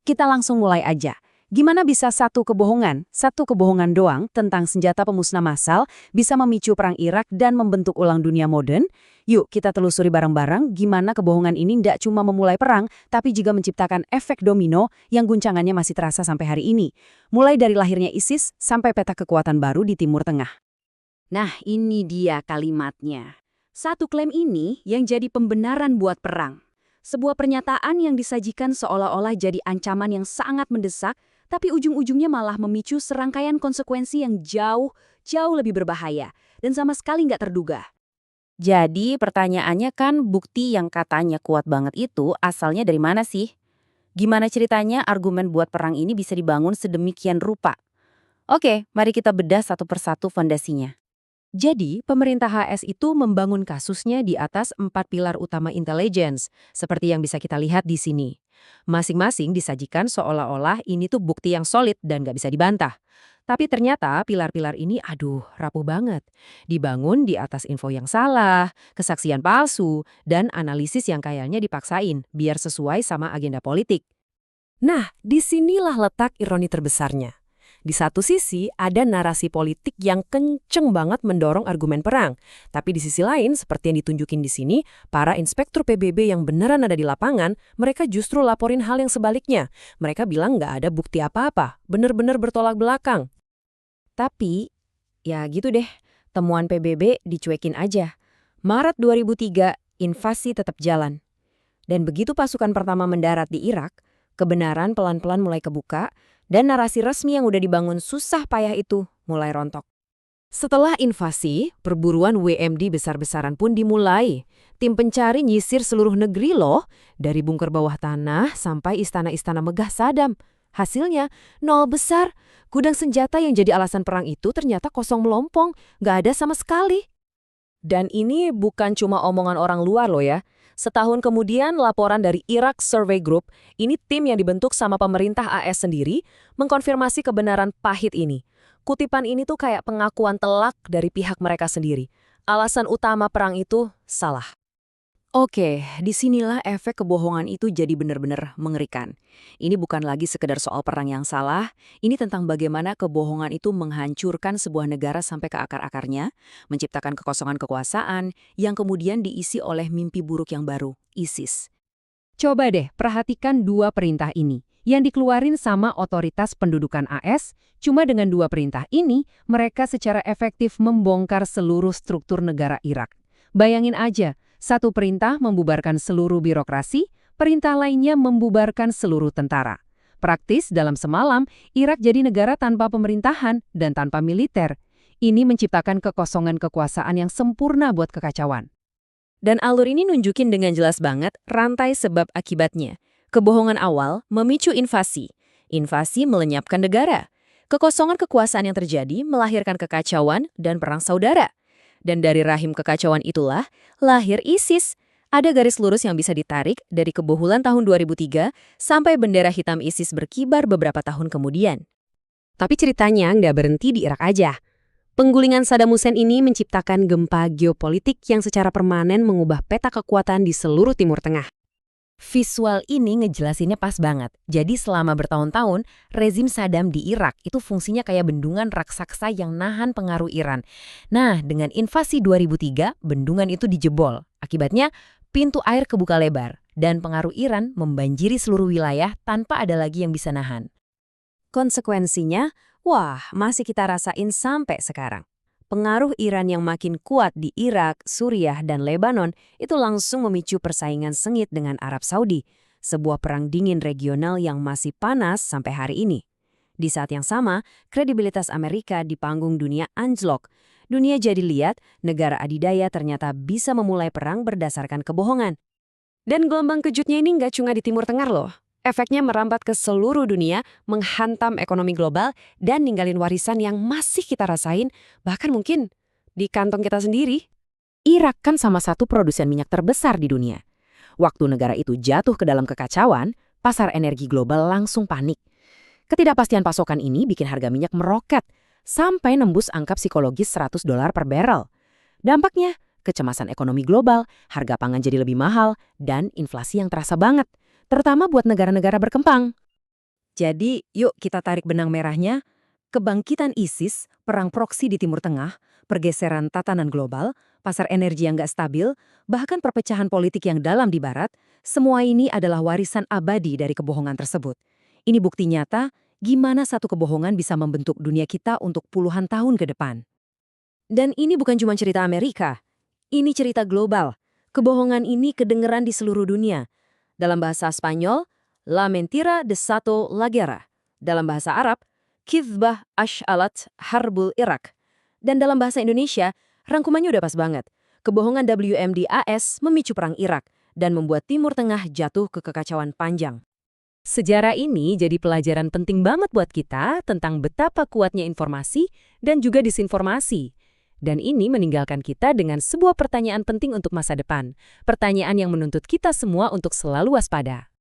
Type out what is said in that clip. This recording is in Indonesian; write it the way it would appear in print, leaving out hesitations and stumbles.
Kita langsung mulai aja. Gimana bisa satu kebohongan doang tentang senjata pemusnah massal bisa memicu perang Irak dan membentuk ulang dunia modern? Yuk kita telusuri bareng-bareng gimana kebohongan ini tidak cuma memulai perang, tapi juga menciptakan efek domino yang guncangannya masih terasa sampai hari ini. Mulai dari lahirnya ISIS sampai peta kekuatan baru di Timur Tengah. Nah, ini dia kalimatnya. Satu klaim ini yang jadi pembenaran buat perang. Sebuah pernyataan yang disajikan seolah-olah jadi ancaman yang sangat mendesak, tapi ujung-ujungnya malah memicu serangkaian konsekuensi yang jauh lebih berbahaya dan sama sekali nggak terduga. Jadi pertanyaannya kan bukti yang katanya kuat banget itu asalnya dari mana sih? Gimana ceritanya argumen buat perang ini bisa dibangun sedemikian rupa? Oke, mari kita bedah satu persatu fondasinya. Jadi, pemerintah HS itu membangun kasusnya di atas 4 pilar utama intelligence, seperti yang bisa kita lihat di sini. Masing-masing disajikan seolah-olah ini tuh bukti yang solid dan nggak bisa dibantah. Tapi ternyata pilar-pilar ini rapuh banget. Dibangun di atas info yang salah, kesaksian palsu, dan analisis yang kayaknya dipaksain biar sesuai sama agenda politik. Nah, disinilah letak ironi terbesarnya. Di satu sisi, ada narasi politik yang kenceng banget mendorong argumen perang. Tapi di sisi lain, seperti yang ditunjukin di sini, para inspektur PBB yang beneran ada di lapangan, mereka justru laporin hal yang sebaliknya. Mereka bilang nggak ada bukti apa-apa, bener-bener bertolak belakang. Tapi, ya gitu deh, temuan PBB dicuekin aja. Maret 2003, invasi tetap jalan. Dan begitu pasukan pertama mendarat di Irak, kebenaran pelan-pelan mulai kebuka, dan narasi resmi yang udah dibangun susah payah itu mulai rontok. Setelah invasi, perburuan WMD besar-besaran pun dimulai. Tim pencari nyisir seluruh negeri loh, dari bunker bawah tanah sampai istana-istana megah Saddam. Hasilnya, nol besar. Gudang senjata yang jadi alasan perang itu ternyata kosong melompong, nggak ada sama sekali. Dan ini bukan cuma omongan orang luar loh ya. Setahun kemudian laporan dari Iraq Survey Group, ini tim yang dibentuk sama pemerintah AS sendiri, mengkonfirmasi kebenaran pahit ini. Kutipan ini tuh kayak pengakuan telak dari pihak mereka sendiri. Alasan utama perang itu salah. Oke, disinilah efek kebohongan itu jadi benar-benar mengerikan. Ini bukan lagi sekedar soal perang yang salah, ini tentang bagaimana kebohongan itu menghancurkan sebuah negara sampai ke akar-akarnya, menciptakan kekosongan kekuasaan yang kemudian diisi oleh mimpi buruk yang baru, ISIS. Coba deh perhatikan dua perintah ini. Yang dikeluarin sama otoritas pendudukan AS, cuma dengan dua perintah ini, mereka secara efektif membongkar seluruh struktur negara Irak. Bayangin aja, satu perintah membubarkan seluruh birokrasi, perintah lainnya membubarkan seluruh tentara. Praktis dalam semalam, Irak jadi negara tanpa pemerintahan dan tanpa militer. Ini menciptakan kekosongan kekuasaan yang sempurna buat kekacauan. Dan alur ini nunjukin dengan jelas banget rantai sebab akibatnya. Kebohongan awal memicu invasi. Invasi melenyapkan negara. Kekosongan kekuasaan yang terjadi melahirkan kekacauan dan perang saudara. Dan dari rahim kekacauan itulah lahir ISIS. Ada garis lurus yang bisa ditarik dari keboholan tahun 2003 sampai bendera hitam ISIS berkibar beberapa tahun kemudian. Tapi ceritanya nggak berhenti di Irak aja. Penggulingan Saddam Hussein ini menciptakan gempa geopolitik yang secara permanen mengubah peta kekuatan di seluruh Timur Tengah. Visual ini ngejelasinnya pas banget. Jadi selama bertahun-tahun, rezim Saddam di Irak itu fungsinya kayak bendungan raksasa yang nahan pengaruh Iran. Nah, dengan invasi 2003, bendungan itu dijebol. Akibatnya, pintu air kebuka lebar dan pengaruh Iran membanjiri seluruh wilayah tanpa ada lagi yang bisa nahan. Konsekuensinya, masih kita rasain sampai sekarang. Pengaruh Iran yang makin kuat di Irak, Suriah, dan Lebanon itu langsung memicu persaingan sengit dengan Arab Saudi, sebuah perang dingin regional yang masih panas sampai hari ini. Di saat yang sama, kredibilitas Amerika di panggung dunia anjlok. Dunia jadi lihat negara adidaya ternyata bisa memulai perang berdasarkan kebohongan. Dan gelombang kejutnya ini nggak cuma di Timur Tengah loh. Efeknya merambat ke seluruh dunia, menghantam ekonomi global, dan ninggalin warisan yang masih kita rasain, bahkan mungkin di kantong kita sendiri. Irak kan sama satu produsen minyak terbesar di dunia. Waktu negara itu jatuh ke dalam kekacauan, pasar energi global langsung panik. Ketidakpastian pasokan ini bikin harga minyak meroket, sampai nembus angka psikologis $100 per barrel. Dampaknya, kecemasan ekonomi global, harga pangan jadi lebih mahal, dan inflasi yang terasa banget. Terutama buat negara-negara berkembang. Jadi, yuk kita tarik benang merahnya. Kebangkitan ISIS, perang proksi di Timur Tengah, pergeseran tatanan global, pasar energi yang nggak stabil, bahkan perpecahan politik yang dalam di Barat, semua ini adalah warisan abadi dari kebohongan tersebut. Ini bukti nyata gimana satu kebohongan bisa membentuk dunia kita untuk puluhan tahun ke depan. Dan ini bukan cuma cerita Amerika. Ini cerita global. Kebohongan ini kedengeran di seluruh dunia. Dalam bahasa Spanyol, La mentira desato la guerra. Dalam bahasa Arab, Kizbah ash'alat harbul Irak. Dan dalam bahasa Indonesia, rangkumannya udah pas banget. Kebohongan WMD-AS memicu perang Irak dan membuat Timur Tengah jatuh ke kekacauan panjang. Sejarah ini jadi pelajaran penting banget buat kita tentang betapa kuatnya informasi dan juga disinformasi. Dan ini meninggalkan kita dengan sebuah pertanyaan penting untuk masa depan. Pertanyaan yang menuntut kita semua untuk selalu waspada.